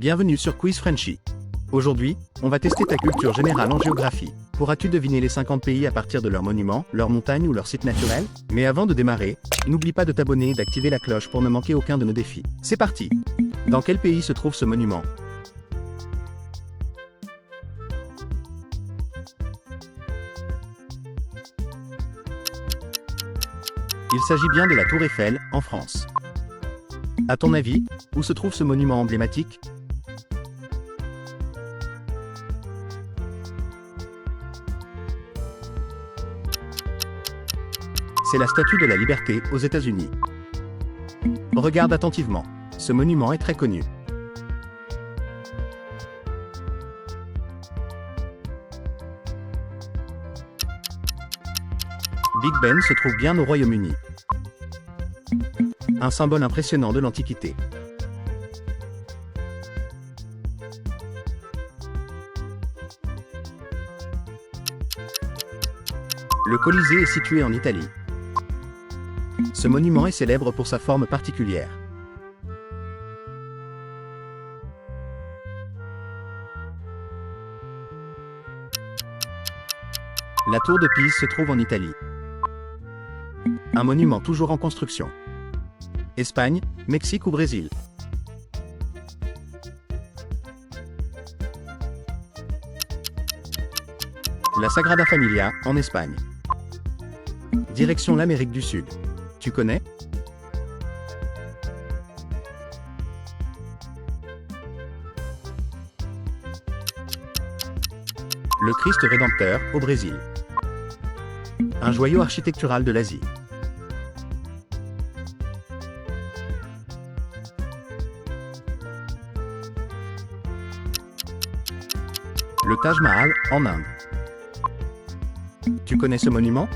Bienvenue sur Quiz Frenchy. Aujourd'hui, on va tester ta culture générale en géographie. Pourras-tu deviner les 50 pays à partir de leurs monuments, leurs montagnes ou leurs sites naturels? Mais avant de démarrer, n'oublie pas de t'abonner et d'activer la cloche pour ne manquer aucun de nos défis. C'est parti! Dans quel pays se trouve ce monument? Il s'agit bien de la Tour Eiffel, en France. À ton avis, où se trouve ce monument emblématique? C'est la Statue de la Liberté, aux États-Unis. Regarde attentivement. Ce monument est très connu. Big Ben se trouve bien au Royaume-Uni. Un symbole impressionnant de l'Antiquité. Le Colisée est situé en Italie. Ce monument est célèbre pour sa forme particulière. La Tour de Pise se trouve en Italie. Un monument toujours en construction. Espagne, Mexique ou Brésil? La Sagrada Familia, en Espagne. Direction l'Amérique du Sud. Tu connais? Le Christ Rédempteur, au Brésil. Un joyau architectural de l'Asie. Le Taj Mahal, en Inde. Tu connais ce monument?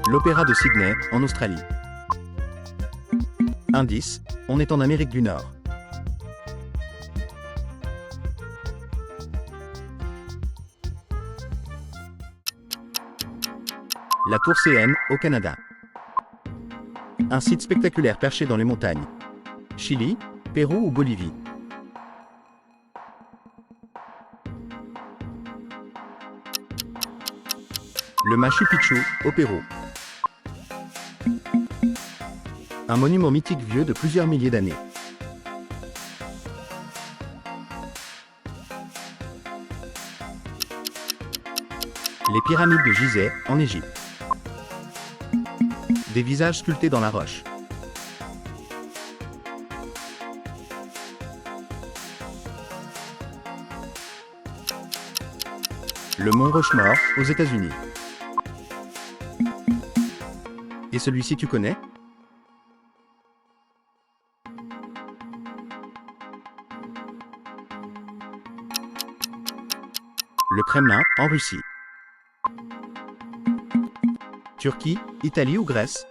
L'Opéra de Sydney, en Australie. Indice, on est en Amérique du Nord. La Tour CN, au Canada. Un site spectaculaire perché dans les montagnes. Chili, Pérou ou Bolivie? Le Machu Picchu, au Pérou. Un monument mythique vieux de plusieurs milliers d'années. Les pyramides de Gizeh, en Égypte. Des visages sculptés dans la roche. Le mont Rushmore, aux États-Unis. Et celui-ci tu connais? Le Kremlin, en Russie. Turquie, Italie ou Grèce?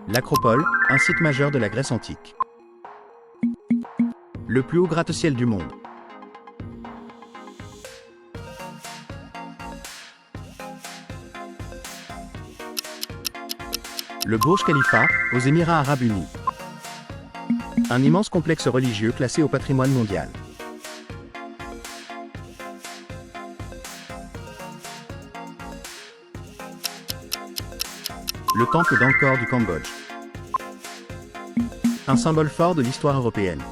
L'Acropole, un site majeur de la Grèce antique. Le plus haut gratte-ciel du monde. Le Burj Khalifa, aux Émirats Arabes Unis. Un immense complexe religieux classé au patrimoine mondial. Le temple d'Angkor du Cambodge. Un symbole fort de l'histoire européenne.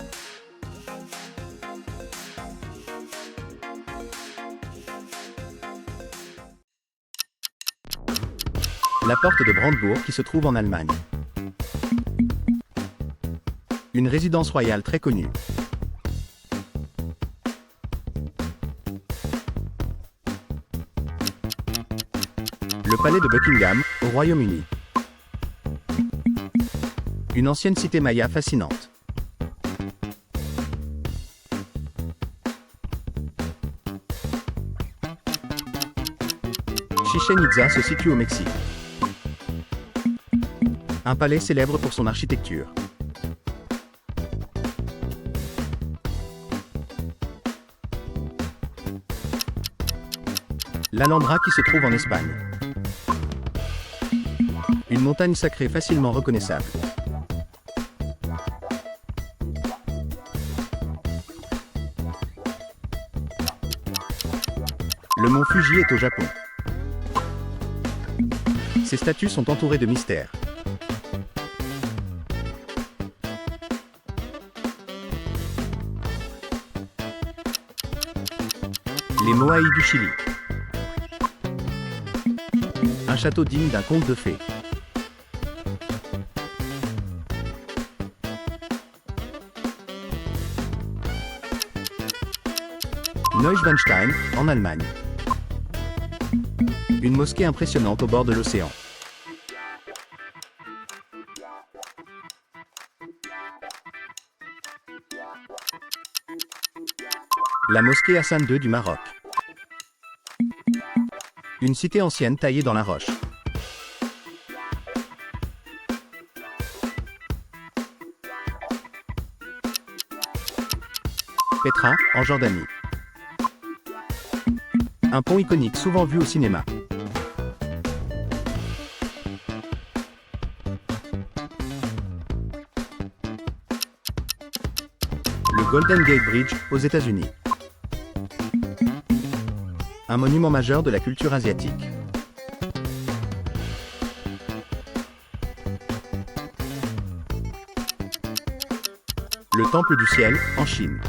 La porte de Brandebourg qui se trouve en Allemagne. Une résidence royale très connue. Le palais de Buckingham, au Royaume-Uni. Une ancienne cité maya fascinante. Chichén Itzá se situe au Mexique. Un palais célèbre pour son architecture. L'Alhambra qui se trouve en Espagne. Une montagne sacrée facilement reconnaissable. Le mont Fuji est au Japon. Ces statues sont entourées de mystères. Les Moai du Chili. Un château digne d'un conte de fées. Neuschwanstein, en Allemagne. Une mosquée impressionnante au bord de l'océan. La mosquée Hassan II du Maroc. Une cité ancienne taillée dans la roche. Petra, en Jordanie. Un pont iconique souvent vu au cinéma. Le Golden Gate Bridge, aux États-Unis. Un monument majeur de la culture asiatique. Le Temple du Ciel, en Chine.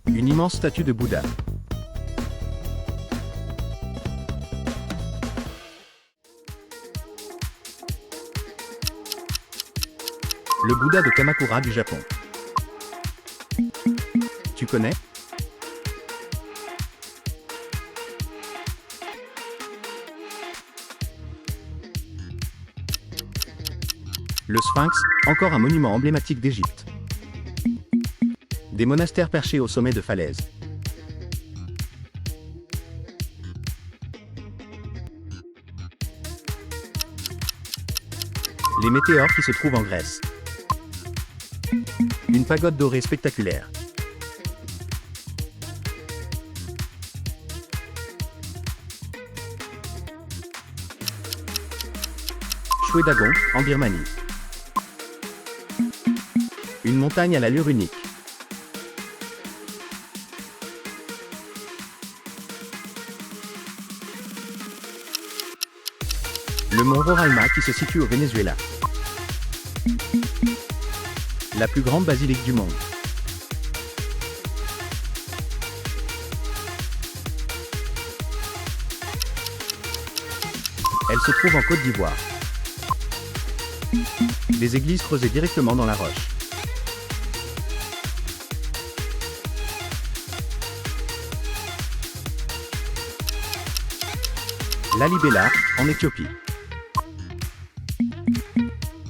Une immense statue de Bouddha. Le Bouddha de Kamakura du Japon. Tu connais? Le Sphinx, encore un monument emblématique d'Égypte. Des monastères perchés au sommet de falaises. Les météores qui se trouvent en Grèce. Une pagode dorée spectaculaire. Shwedagon, en Birmanie. Une montagne à l'allure unique. Le mont Roraima qui se situe au Venezuela. La plus grande basilique du monde. Elle se trouve en Côte d'Ivoire. Des églises creusées directement dans la roche. Lalibela, en Éthiopie.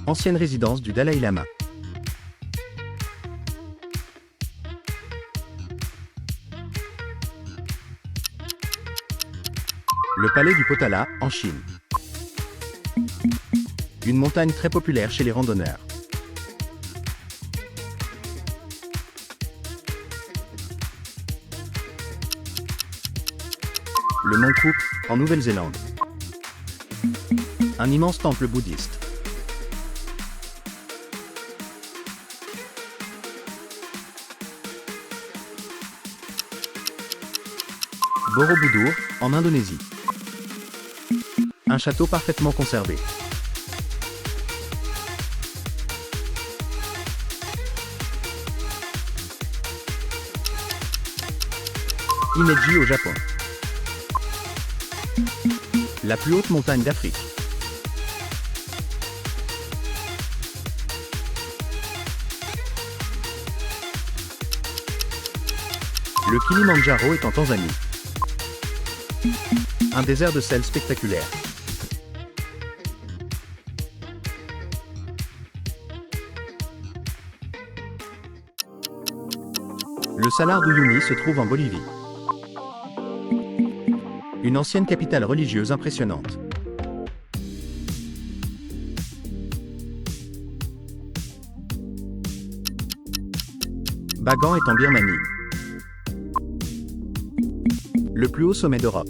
Ancienne résidence du Dalai Lama. Le palais du Potala, en Chine. Une montagne très populaire chez les randonneurs. Le mont Cook, en Nouvelle-Zélande. Un immense temple bouddhiste. Borobudur, en Indonésie. Un château parfaitement conservé. Himeji au Japon. La plus haute montagne d'Afrique. Le Kilimandjaro est en Tanzanie. Un désert de sel spectaculaire. Le Salar d'Uyuni se trouve en Bolivie. Une ancienne capitale religieuse impressionnante. Bagan est en Birmanie. Le plus haut sommet d'Europe.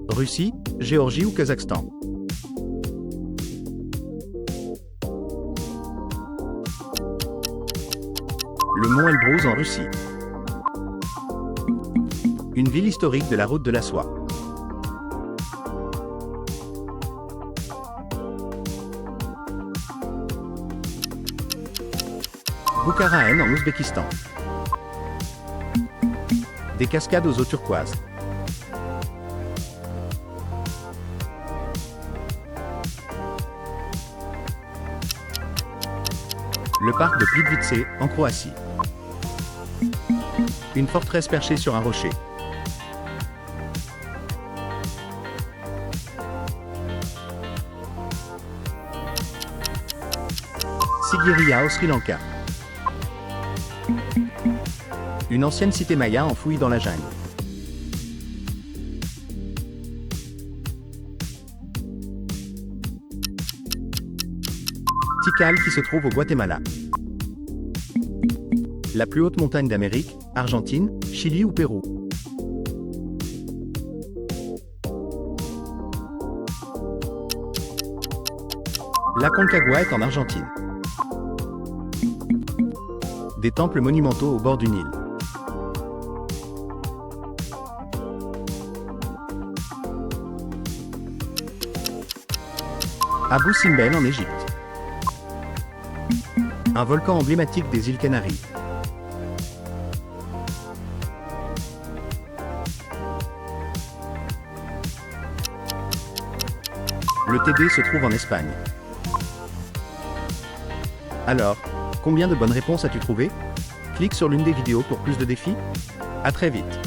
Russie, Géorgie ou Kazakhstan. Le mont Elbrus en Russie. Une ville historique de la route de la soie. Bukhara en Ouzbékistan. Des cascades aux eaux turquoises. Le parc de Plitvice, en Croatie. Une forteresse perchée sur un rocher. Sigiriya au Sri Lanka. Une ancienne cité maya enfouie dans la jungle. Tikal qui se trouve au Guatemala. La plus haute montagne d'Amérique, Argentine, Chili ou Pérou. La Concagua est en Argentine. Des temples monumentaux au bord du Nil. Abu Simbel en Égypte. Un volcan emblématique des îles Canaries. Le TD se trouve en Espagne. Alors, combien de bonnes réponses as-tu trouvé? Clique sur l'une des vidéos pour plus de défis. À très vite.